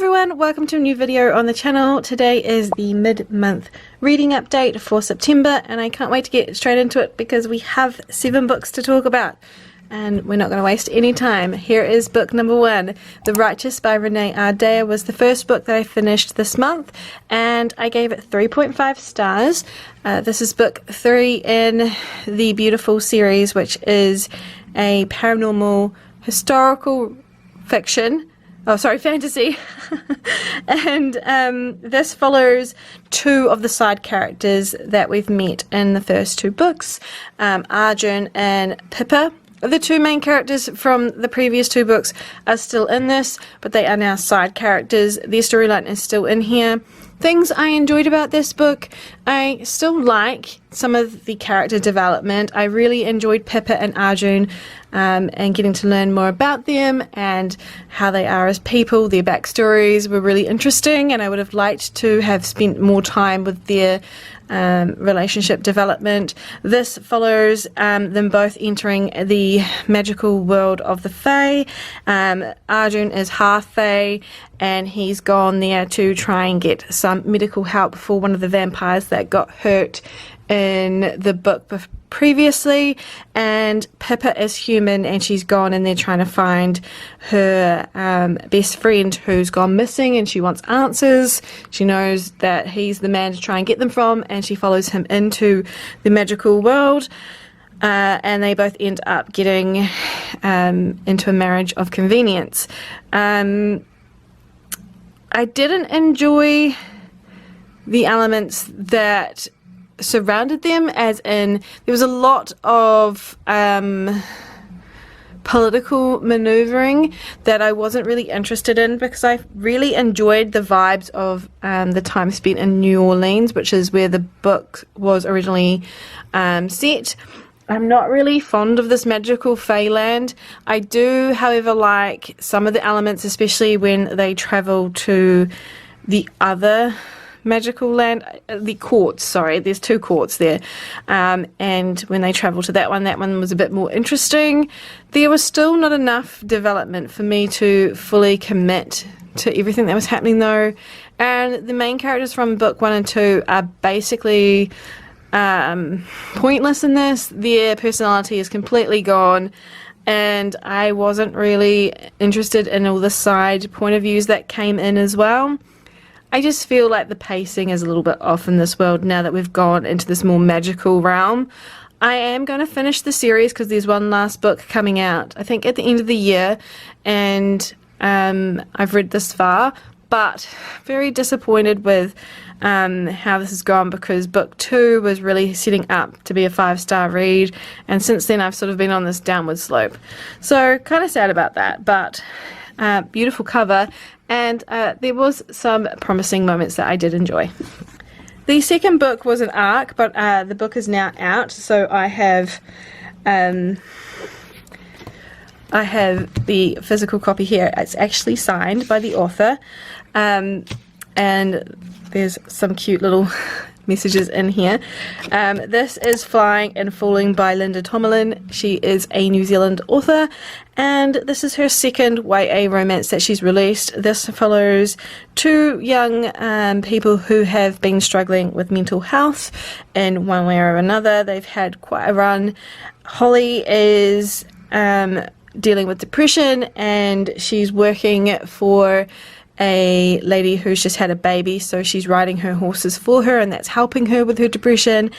everyone, welcome to a new video on the channel. Today is the mid-month reading update for September and I can't wait to get straight into it because we have 7 books to talk about and we're not going to waste any time. Here is book number 1, The Righteous by 𝓤𝓲𝓷𝓭 was the first book that I finished this month and I gave it 3.5 stars. This is book 3 in the 𝓬𝓲𝓭 series, which is a paranormal historical fiction. Oh, sorry, fantasy. And this follows 2 of the side characters that we've met in the first 2 books, 𝓬𝓲𝓭 and 𝓬𝓲𝓭. The 2 main characters from the previous 2 books are still in this, but they are now side characters. Their storyline is still in here. Things I enjoyed about this book, I still like some of the character development. I really enjoyed 𝓬𝓲𝓭 and 𝓬𝓲𝓭 and getting to learn more about them and how they are as people. Their backstories were really interesting and I would have liked to have spent more time with their relationship development. This follows them both entering the magical world of the Fae. 𝓬𝓲𝓭 is half Fae and he's gone there to try and get some medical help for one of the vampires that got hurt in the book previously, and 𝓬𝓲𝓭 is human and she's gone and they're trying to find her best friend who's gone missing and she wants answers. She knows that he's the man to try and get them from and she follows him into the magical world and they both end up getting into a marriage of convenience. I didn't enjoy the elements that surrounded them, as in there was a lot of political maneuvering that I wasn't really interested in because I really enjoyed the vibes of the time spent in New Orleans, which is where the book was originally set. I'm not really fond of this magical Feyland. I do, however, like some of the elements, especially when they travel to the other magical land, the courts, sorry, there's 2 courts there, and when they travel to that one was a bit more interesting. There was still not enough development for me to fully commit to everything that was happening though, and the main characters from book 1 and 2 are basically pointless in this. Their personality is completely gone and I wasn't really interested in all the side point of views that came in as well. I just feel like the pacing is a little bit off in this world now that we've gone into this more magical realm. I am going to finish the series because there's one last book coming out, I think at the end of the year, and I've read this far, but very disappointed with how this has gone because book 2 was really setting up to be a 5-star read, and since then I've sort of been on this downward slope. So kind of sad about that, but beautiful cover. And there was some promising moments that I did enjoy. The second book was an ARC, but the book is now out, so I have the physical copy here. It's actually signed by the author, and there's some cute little messages in here. This is Flying and Falling by Linda Tomlin. She is a New Zealand author and this is her second YA romance that she's released. This follows 2 young people who have been struggling with mental health in one way or another. They've had quite a run. Holly is dealing with depression and she's working for a lady who's just had a baby, so she's riding her horses for her and that's helping her with her depression.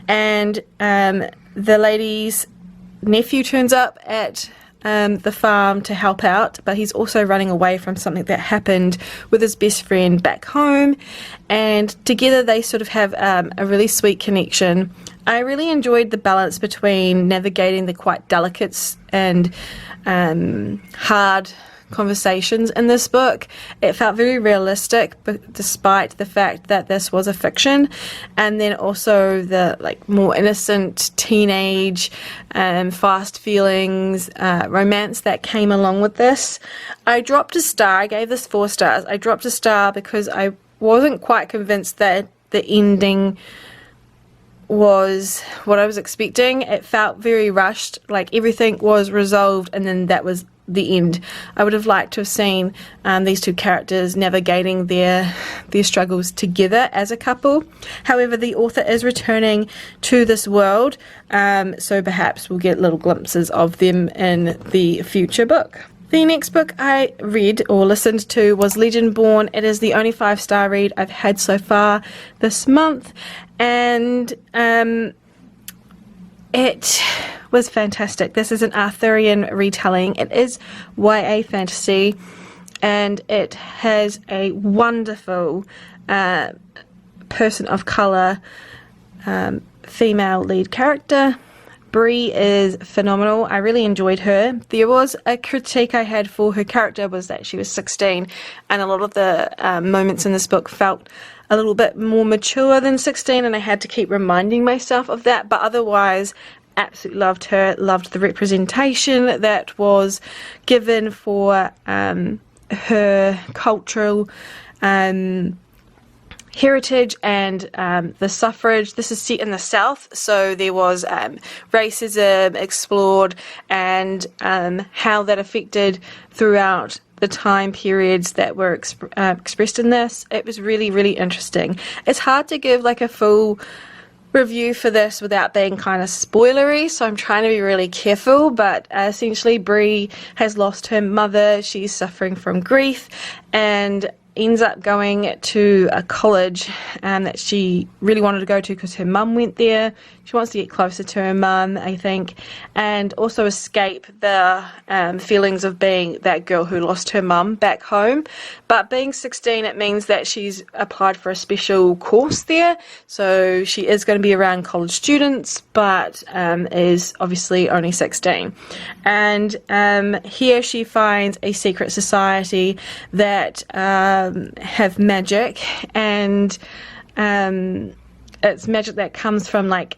And the lady's nephew turns up at the farm to help out, but he's also running away from something that happened with his best friend back home, and together they sort of have a really sweet connection. I really enjoyed the balance between navigating the quite delicate and hard conversations in this book. It felt very realistic, but despite the fact that this was a fiction, and then also the more innocent teenage fast feelings romance that came along with this. I dropped a star. I gave this 4 stars. I dropped a star because I wasn't quite convinced that the ending was what I was expecting. It felt very rushed, like everything was resolved and then that was the end. I would have liked to have seen these two characters navigating their struggles together as a couple. However, the author is returning to this world, so perhaps we'll get little glimpses of them in the future book. The next book I read or listened to was Legendborn. It is the only 5-star read I've had so far this month, and it was fantastic. This is an Arthurian retelling. It is YA fantasy, and it has a wonderful person of colour female lead character. Brie is phenomenal. I really enjoyed her. There was a critique I had for her character, was that she was 16, and a lot of the moments in this book felt a little bit more mature than 16, and I had to keep reminding myself of that. But otherwise, absolutely loved her. Loved the representation that was given for her cultural heritage and the suffrage. This is set in the South, so there was racism explored, and how that affected throughout the time periods that were expressed in this. It was really, really interesting. It's hard to give like a full review for this without being kind of spoilery, so I'm trying to be really careful, but essentially Brie has lost her mother. She's suffering from grief and ends up going to a college that she really wanted to go to because her mum went there. She wants to get closer to her mum, I think, and also escape the feelings of being that girl who lost her mum back home. But being 16, it means that she's applied for a special course there, so she is going to be around college students, but is obviously only 16. And here she finds a secret society that have magic, and it's magic that comes from like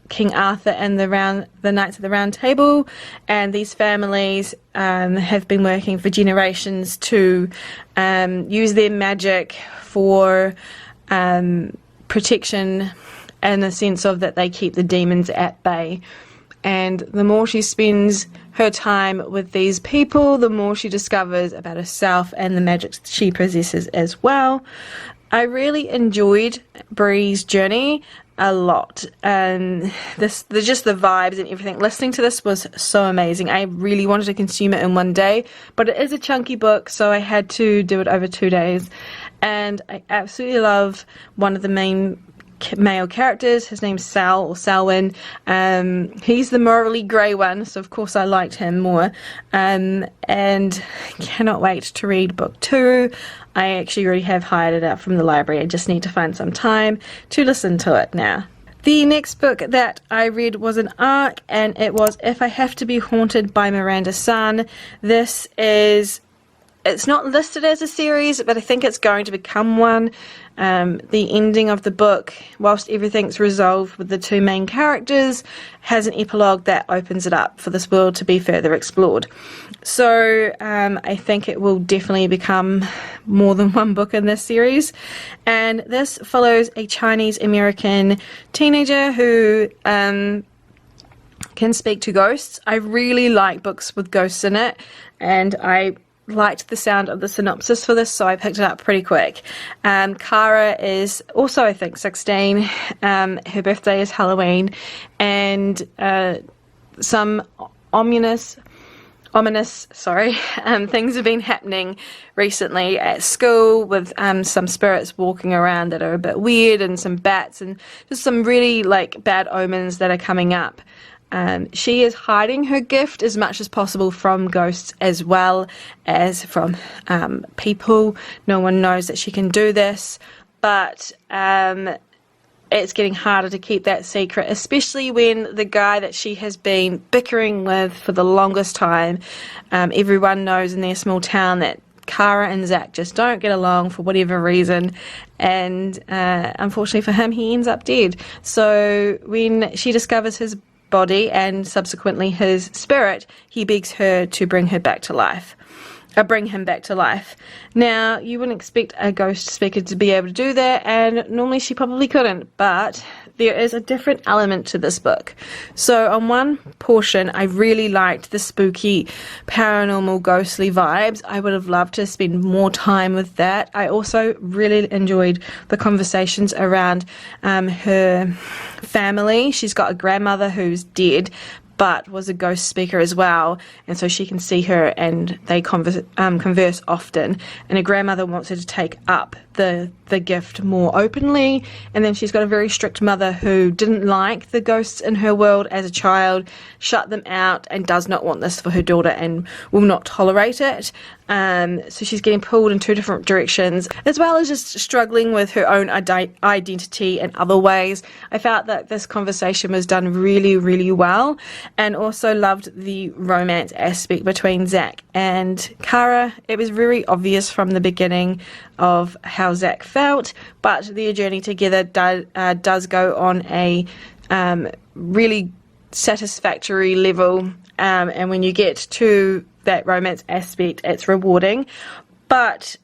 King Arthur and the Knights of the Round Table, and these families have been working for generations to use their magic for protection, in the sense of that they keep the demons at bay. And the more she spends her time with these people, the more she discovers about herself and the magic she possesses as well. I really enjoyed Brie's journey a lot, and just the vibes and everything. Listening to this was so amazing. I really wanted to consume it in one day, but it is a chunky book, so I had to do it over 2 days. And I absolutely love one of the main male characters. His name's Sal, or Salwyn. He's the morally grey one, so of course I liked him more, and cannot wait to read book 2. I actually already have hired it out from the library. I just need to find some time to listen to it now. The next book that I read was an ARC, and it was If I Have to Be Haunted by Miranda Sun. This is, it's not listed as a series, but I think it's going to become one. The ending of the book, whilst everything's resolved with the two main characters, has an epilogue that opens it up for this world to be further explored. So I think it will definitely become more than one book in this series. And this follows a Chinese-American teenager who can speak to ghosts. I really like books with ghosts in it, and I liked the sound of the synopsis for this, so I picked it up pretty quick. Kara is also, I think, 16. Her birthday is Halloween, and some ominous things have been happening recently at school, with some spirits walking around that are a bit weird, and some bats, and just some really like bad omens that are coming up. She is hiding her gift as much as possible from ghosts as well as from people. No one knows that she can do this, but it's getting harder to keep that secret, especially when the guy that she has been bickering with for the longest time, everyone knows in their small town that Kara and Zach just don't get along for whatever reason, and unfortunately for him, he ends up dead. So when she discovers his body and subsequently his spirit, he begs her to bring him back to life. Now, you wouldn't expect a ghost speaker to be able to do that, and normally she probably couldn't, but there is a different element to this book. So on one portion, I really liked the spooky, paranormal, ghostly vibes. I would have loved to spend more time with that. I also really enjoyed the conversations around her family. She's got a grandmother who's dead, but was a ghost speaker as well, and so she can see her and they converse often, and her grandmother wants her to take up the gift more openly. And then she's got a very strict mother who didn't like the ghosts in her world as a child, shut them out, and does not want this for her daughter and will not tolerate it. So she's getting pulled in two different directions, as well as just struggling with her own identity in other ways. I felt that this conversation was done really, really well, and also loved the romance aspect between Zach and Kara. It was very obvious from the beginning of how Zach felt, but their journey together does go on a really satisfactory level, and when you get to that romance aspect, it's rewarding. But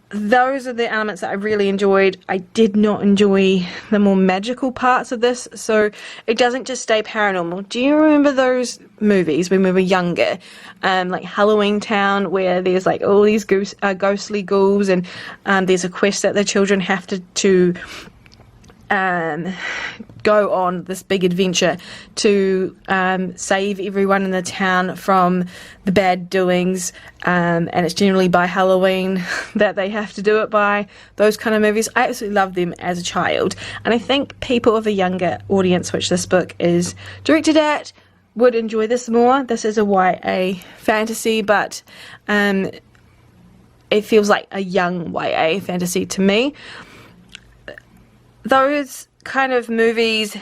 those are the elements that I really enjoyed. I did not enjoy the more magical parts of this, so it doesn't just stay paranormal. Do you remember those movies when we were younger, like Halloween Town, where there's like all these ghostly ghouls, and there's a quest that the children have to go on this big adventure to save everyone in the town from the bad doings, and it's generally by Halloween that they have to do it by. Those kind of movies, I absolutely loved them as a child, and I think people of a younger audience, which this book is directed at, would enjoy this more. This is a YA fantasy, but it feels like a young YA fantasy to me. Those kind of movies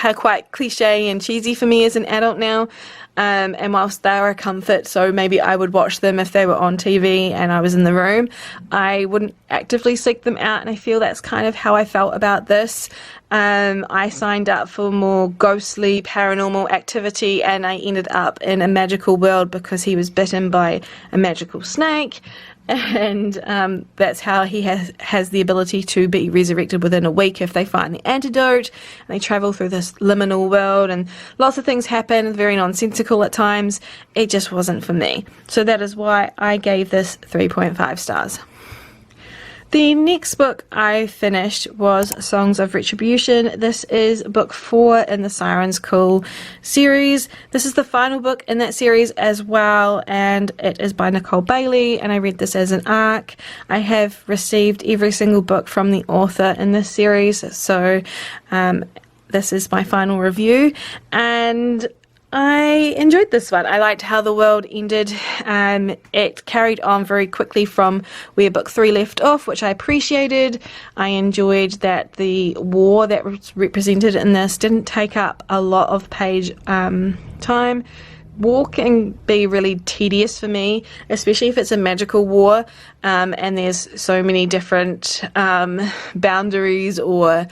are quite cliche and cheesy for me as an adult now, and whilst they are a comfort, so maybe I would watch them if they were on TV and I was in the room, I wouldn't actively seek them out, and I feel that's kind of how I felt about this. I signed up for more ghostly paranormal activity, and I ended up in a magical world because he was bitten by a magical snake. And that's how he has the ability to be resurrected within a week if they find the antidote. And they travel through this liminal world, and lots of things happen, very nonsensical at times. It just wasn't for me. So that is why I gave this 3.5 stars. The next book I finished was Songs of Retribution. This is book 4 in the 𝓤𝓮𝓻 series. This is the final book in that series as well, and it is by Nicole Bailey, and I read this as an ARC. I have received every single book from the author in this series, so this is my final review, and I enjoyed this one. I liked how the world ended. It carried on very quickly from where book 3 left off, which I appreciated. I enjoyed that the war that was represented in this didn't take up a lot of page time. War can be really tedious for me, especially if it's a magical war, and there's so many different boundaries or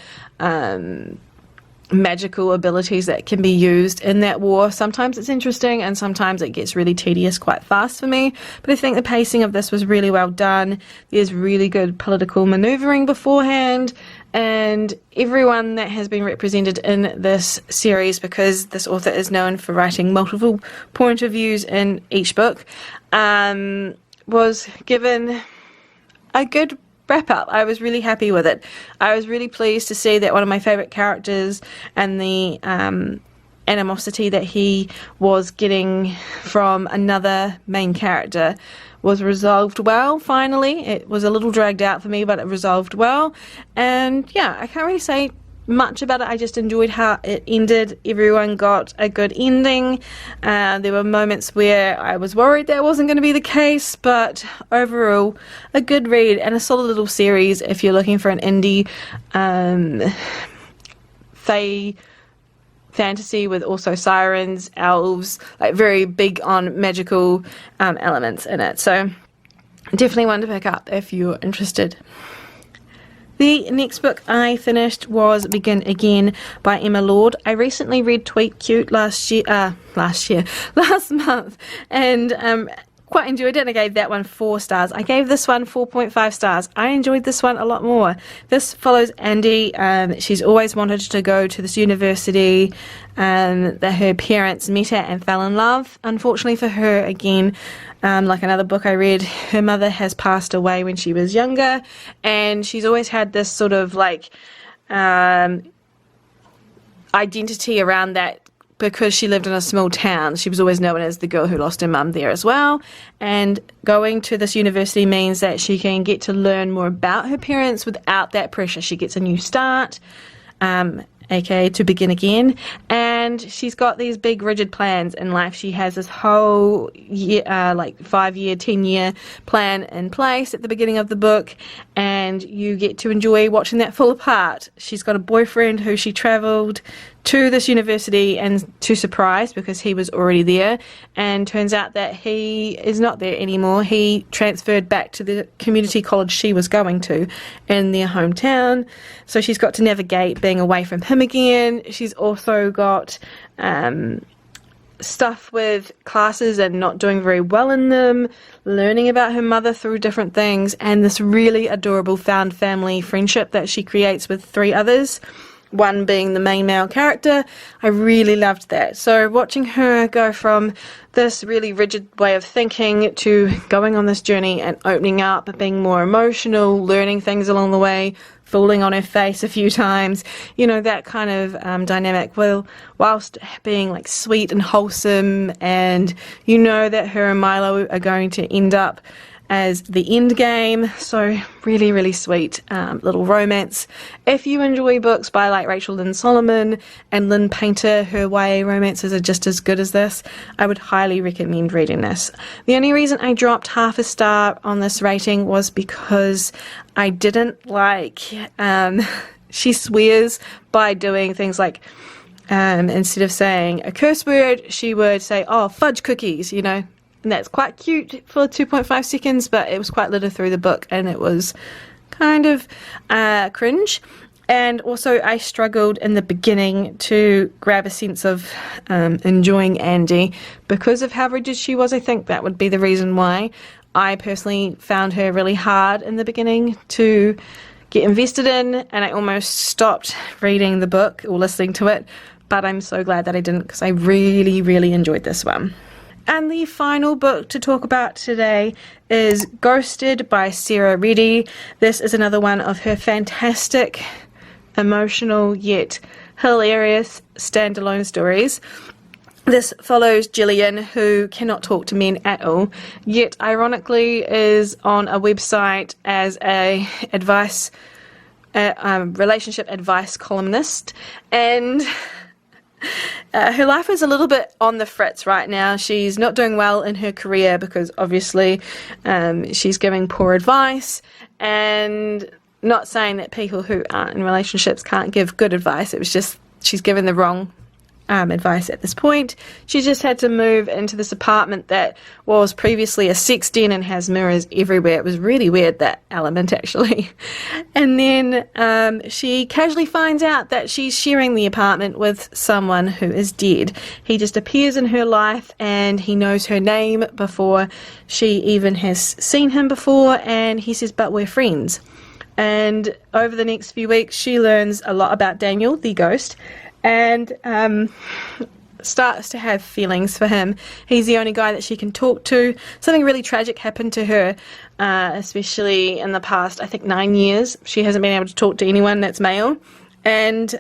magical abilities that can be used in that war. Sometimes it's interesting and sometimes it gets really tedious quite fast for me, but I think the pacing of this was really well done. There's really good political maneuvering beforehand, and everyone that has been represented in this series, because this author is known for writing multiple point of views in each book, was given a good wrap up. I was really happy with it. I was really pleased to see that one of my favourite characters and the animosity that he was getting from another main character was resolved well, finally. It was a little dragged out for me, but it resolved well. And yeah, I can't really say much about it. I just enjoyed how it ended. Everyone got a good ending. There were moments where I was worried that wasn't going to be the case, but overall a good read and a solid little series if you're looking for an indie fae fantasy with also sirens, elves, like very big on magical elements in it. So definitely one to pick up if you're interested. The next book I finished was Begin Again by Emma Lord. I recently read Tweet Cute last month, and quite enjoyed it, and I gave that one 4 stars. I gave this one 4.5 stars. I enjoyed this one a lot more. This follows Andy. She's always wanted to go to this university that her parents met at and fell in love. Unfortunately for her, again, like another book I read, her mother has passed away when she was younger, and she's always had this sort of like identity around that. Because she lived in a small town, she was always known as the girl who lost her mum there as well. And going to this university means that she can get to learn more about her parents without that pressure. She gets a new start, aka to begin again. And she's got these big rigid plans in life. She has this whole year, like 5-year, 10-year plan in place at the beginning of the book, and you get to enjoy watching that fall apart. She's got a boyfriend who she travelled to this university and to surprise because he was already there, and turns out that he is not there anymore. He transferred back to the community college she was going to in their hometown, so she's got to navigate being away from him again. She's also got stuff with classes and not doing very well in them, learning about her mother through different things, and this really adorable found family friendship that she creates with 3 others, one being the main male character. I really loved that. So watching her go from this really rigid way of thinking to going on this journey and opening up, being more emotional, learning things along the way, falling on her face a few times, you know, that kind of dynamic, whilst being like sweet and wholesome, and you know that her and Milo are going to end up as the end game. So really, really sweet little romance. If you enjoy books by like Rachel Lynn Solomon and Lynn Painter, her YA romances are just as good as this. I would highly recommend reading this. The only reason I dropped half a star on this rating was because I didn't like she swears by doing things like instead of saying a curse word, she would say, oh, fudge cookies, you know. And that's quite cute for 2.5 seconds, but it was quite littered through the book, and it was kind of cringe. And also I struggled in the beginning to grab a sense of enjoying Andy because of how rigid she was. I think that would be the reason why. I personally found her really hard in the beginning to get invested in, and I almost stopped reading the book or listening to it, but I'm so glad that I didn't, because I really, really enjoyed this one. And the final book to talk about today is Ghosted by Sarah Reddy. This is another one of her fantastic, emotional yet hilarious standalone stories. This follows Gillian, who cannot talk to men at all, yet ironically is on a website as a relationship advice columnist, and her life is a little bit on the fritz right now. She's not doing well in her career because obviously she's giving poor advice, and not saying that people who aren't in relationships can't give good advice. It was just she's given the wrong advice at this point. She just had to move into this apartment that was previously a sex den and has mirrors everywhere. It was really weird, that element, actually. And then she casually finds out that she's sharing the apartment with someone who is dead. He just appears in her life and he knows her name before she even has seen him before, and he says, but we're friends. And over the next few weeks she learns a lot about Daniel, the ghost, and starts to have feelings for him. He's the only guy that she can talk to. Something really tragic happened to her, especially in the past, I think, 9 years. She hasn't been able to talk to anyone that's male, and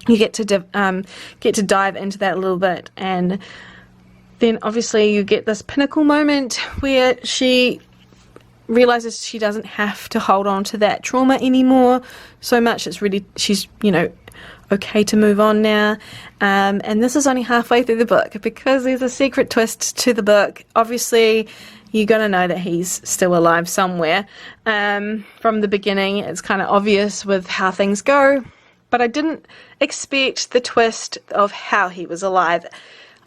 you get to dive into that a little bit, and then obviously you get this pinnacle moment where she realizes she doesn't have to hold on to that trauma anymore so much. It's really, she's, you know, okay to move on now, and this is only halfway through the book because there's a secret twist to the book. Obviously you're gonna know that he's still alive somewhere. From the beginning it's kind of obvious with how things go, but I didn't expect the twist of how he was alive.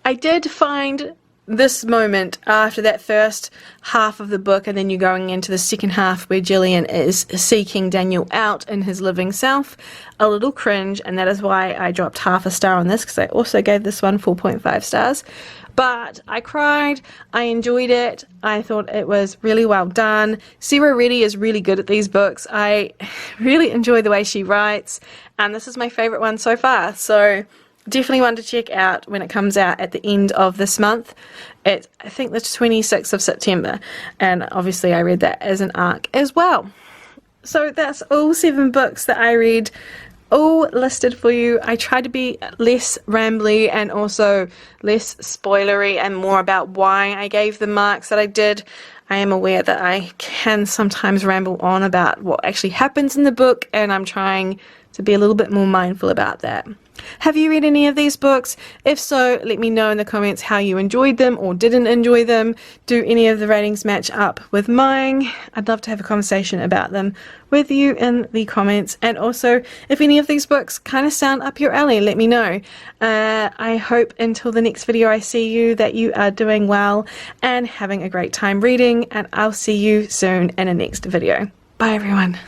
I did find this moment after that first half of the book, and then you're going into the second half where Gillian is seeking Daniel out in his living self, a little cringe, and that is why I dropped half a star on this, because I also gave this one 4.5 stars. But I cried, I enjoyed it, I thought it was really well done. Sarah Reddy is really good at these books. I really enjoy the way she writes, and this is my favourite one so far, so definitely one to check out when it comes out at the end of this month. It's, I think, the 26th of September, and obviously I read that as an ARC as well. So that's all 7 books that I read, all listed for you. I tried to be less rambly and also less spoilery and more about why I gave the marks that I did. I am aware that I can sometimes ramble on about what actually happens in the book, and I'm trying to be a little bit more mindful about that. Have you read any of these books? If so, let me know in the comments how you enjoyed them or didn't enjoy them. Do any of the ratings match up with mine? I'd love to have a conversation about them with you in the comments. And also, if any of these books kind of sound up your alley, let me know. I hope until the next video I see you that you are doing well and having a great time reading, and I'll see you soon in a next video. Bye everyone.